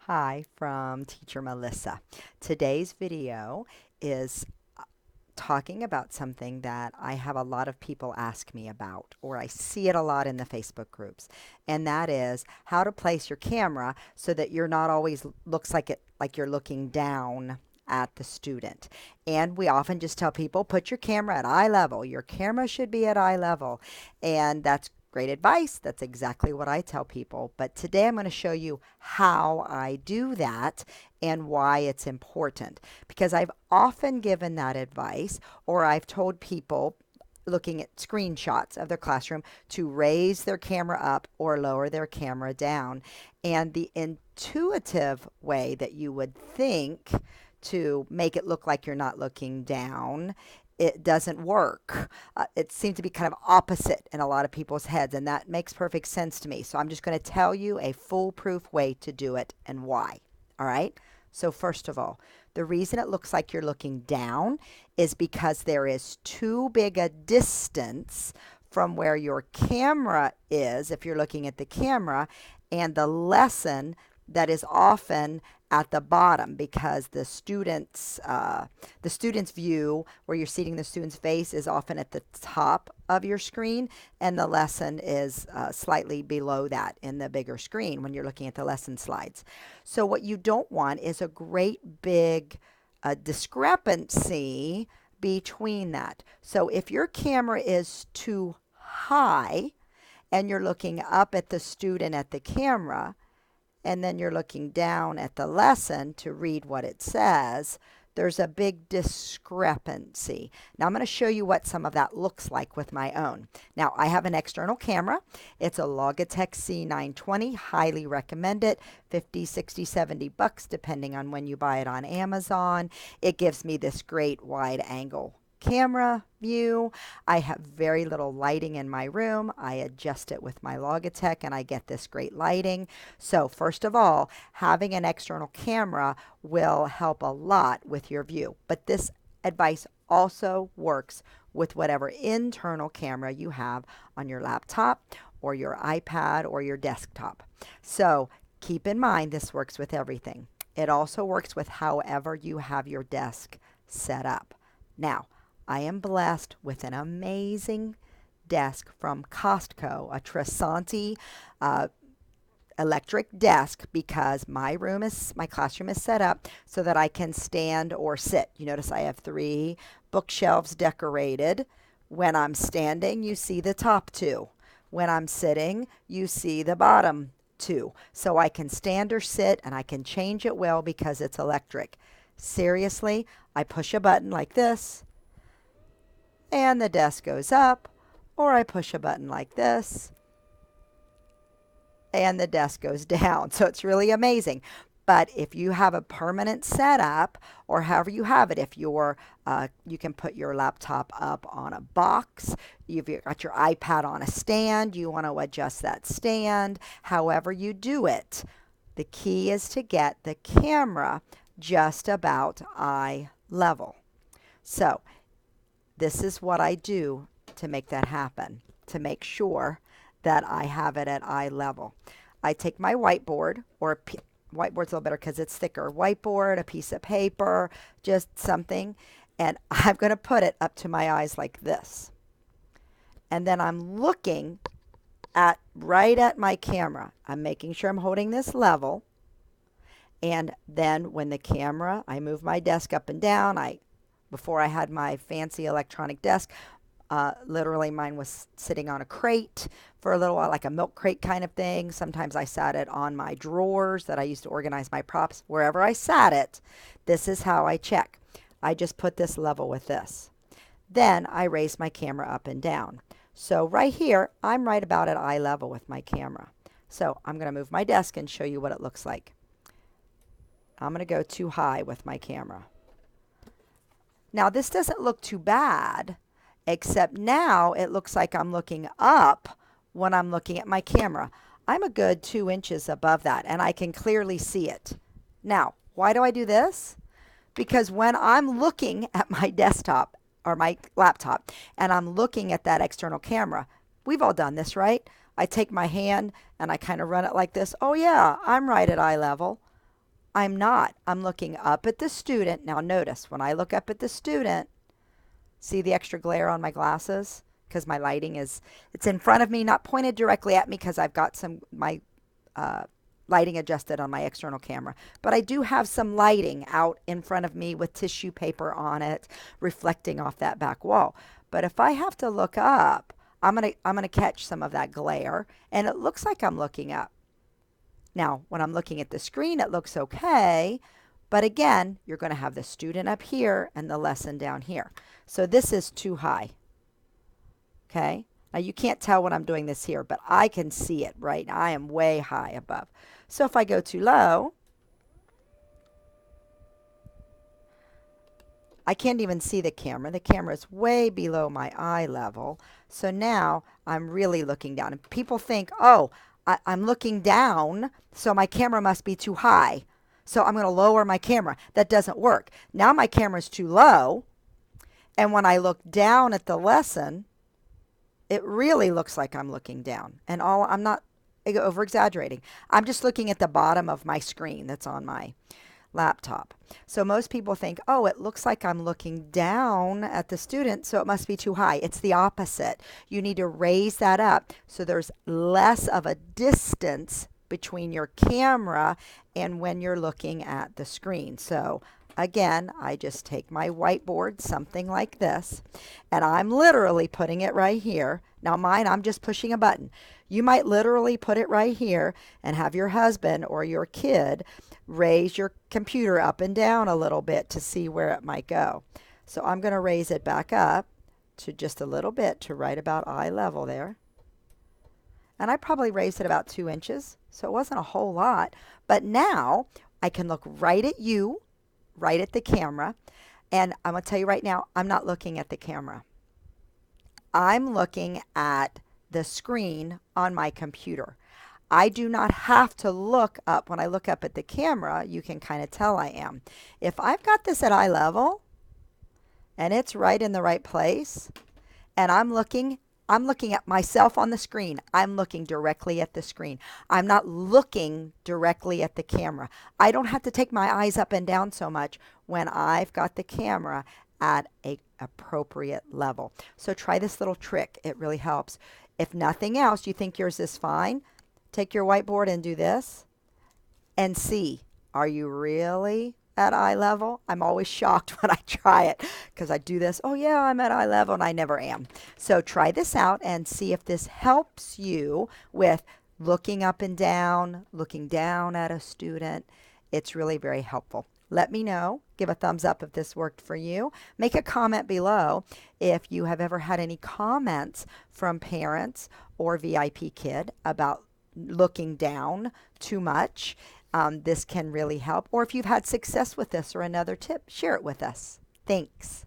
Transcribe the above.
Hi from Teacher Melissa. Today's video is talking about something that I have a lot of people ask me about, or I see it a lot in the Facebook groups, and that is how to place your camera so that you're not always looks like you're looking down at the student. And we often just tell people, put your camera at eye level. Your camera should be at eye level. And that's great advice. That's exactly what I tell people. But today I'm going to show you how I do that and why it's important. Because I've often given that advice, or I've told people looking at screenshots of their classroom to raise their camera up or lower their camera down. And the intuitive way that you would think to make it look like you're not looking down, it doesn't work. It seems to be kind of opposite in a lot of people's heads, and that makes perfect sense to me. So I'm just going to tell you a foolproof way to do it and why. All right? So first of all, the reason it looks like you're looking down is because there is too big a distance from where your camera is, if you're looking at the camera, and the lesson that is often at the bottom, because the student's view, where you're seeing the student's face, is often at the top of your screen, and the lesson is slightly below that in the bigger screen when you're looking at the lesson slides. So what you don't want is a great big discrepancy between that. So if your camera is too high and you're looking up at the student at the camera, and then you're looking down at the lesson to read what it says, there's a big discrepancy. Now I'm going to show you what some of that looks like with my own. Now I have an external camera. It's a Logitech C920. Highly recommend it. 50, 60, 70 bucks depending on when you buy it on Amazon. It gives me this great wide angle camera view. I have very little lighting in my room. I adjust it with my Logitech and I get this great lighting. So first of all, having an external camera will help a lot with your view. But this advice also works with whatever internal camera you have on your laptop or your iPad or your desktop. So keep in mind this works with everything. It also works with however you have your desk set up. Now, I am blessed with an amazing desk from Costco, a Tresanti electric desk, because my classroom is set up so that I can stand or sit. You notice I have 3 bookshelves decorated. When I'm standing, you see the top 2. When I'm sitting, you see the bottom 2. So I can stand or sit, and I can change it well because it's electric. Seriously, I push a button like this and the desk goes up, or I push a button like this and the desk goes down. So it's really amazing. But if you have a permanent setup, or however you have it, if you can put your laptop up on a box, you've got your iPad on a stand, you want to adjust that stand, however you do it, the key is to get the camera just about eye level. So this is what I do to make that happen, to make sure that I have it at eye level. I take my whiteboard, or whiteboard's a little better because it's thicker, whiteboard, a piece of paper, just something, and I'm going to put it up to my eyes like this. And then I'm looking right at my camera. I'm making sure I'm holding this level. And then when the camera, I move my desk up and down. Before I had my fancy electronic desk, literally mine was sitting on a crate for a little while, like a milk crate kind of thing. Sometimes I sat it on my drawers that I used to organize my props. Wherever I sat it, this is how I check. I just put this level with this. Then I raise my camera up and down. So right here, I'm right about at eye level with my camera. So I'm going to move my desk and show you what it looks like. I'm going to go too high with my camera. Now this doesn't look too bad, except now it looks like I'm looking up when I'm looking at my camera. I'm a good 2 inches above that, and I can clearly see it. Now, why do I do this? Because when I'm looking at my desktop or my laptop and I'm looking at that external camera, we've all done this, right? I take my hand and I kind of run it like this. Oh yeah, I'm right at eye level. I'm not. I'm looking up at the student. Now notice, when I look up at the student, see the extra glare on my glasses? Because my lighting is, it's in front of me, not pointed directly at me because I've got my uh, lighting adjusted on my external camera. But I do have some lighting out in front of me with tissue paper on it, reflecting off that back wall. But if I have to look up, I'm gonna catch some of that glare, and it looks like I'm looking up. Now, when I'm looking at the screen, it looks okay. But again, you're going to have the student up here and the lesson down here. So this is too high. Okay? Now you can't tell when I'm doing this here, but I can see it, right? I am way high above. So if I go too low, I can't even see the camera. The camera is way below my eye level. So now I'm really looking down. And people think, oh, I'm looking down, so my camera must be too high. So I'm going to lower my camera. That doesn't work. Now my camera is too low. And when I look down at the lesson, it really looks like I'm looking down. And I'm not over exaggerating. I'm just looking at the bottom of my screen that's on my laptop. So most people think, oh, it looks like I'm looking down at the student, so it must be too high. It's the opposite. You need to raise that up so there's less of a distance between your camera and when you're looking at the screen. So again, I just take my whiteboard, something like this, and I'm literally putting it right here. Now mine, I'm just pushing a button. You might literally put it right here and have your husband or your kid raise your computer up and down a little bit to see where it might go. So I'm going to raise it back up to just a little bit to right about eye level there. And I probably raised it about 2 inches, so it wasn't a whole lot. But now I can look right at you, right at the camera. And I'm going to tell you right now, I'm not looking at the camera. I'm looking at the screen on my computer. I do not have to look up. When I look up at the camera, you can kind of tell I am. If I've got this at eye level and it's right in the right place and I'm looking at myself on the screen. I'm looking directly at the screen. I'm not looking directly at the camera. I don't have to take my eyes up and down so much when I've got the camera at an appropriate level. So try this little trick. It really helps. If nothing else, you think yours is fine, take your whiteboard and do this and see, are you really at eye level? I'm always shocked when I try it because I do this. Oh yeah, I'm at eye level, and I never am. So try this out and see if this helps you with looking up and down, looking down at a student. It's really very helpful. Let me know. Give a thumbs up if this worked for you. Make a comment below if you have ever had any comments from parents or VIP kid about looking down too much. This can really help. Or if you've had success with this or another tip, share it with us. Thanks.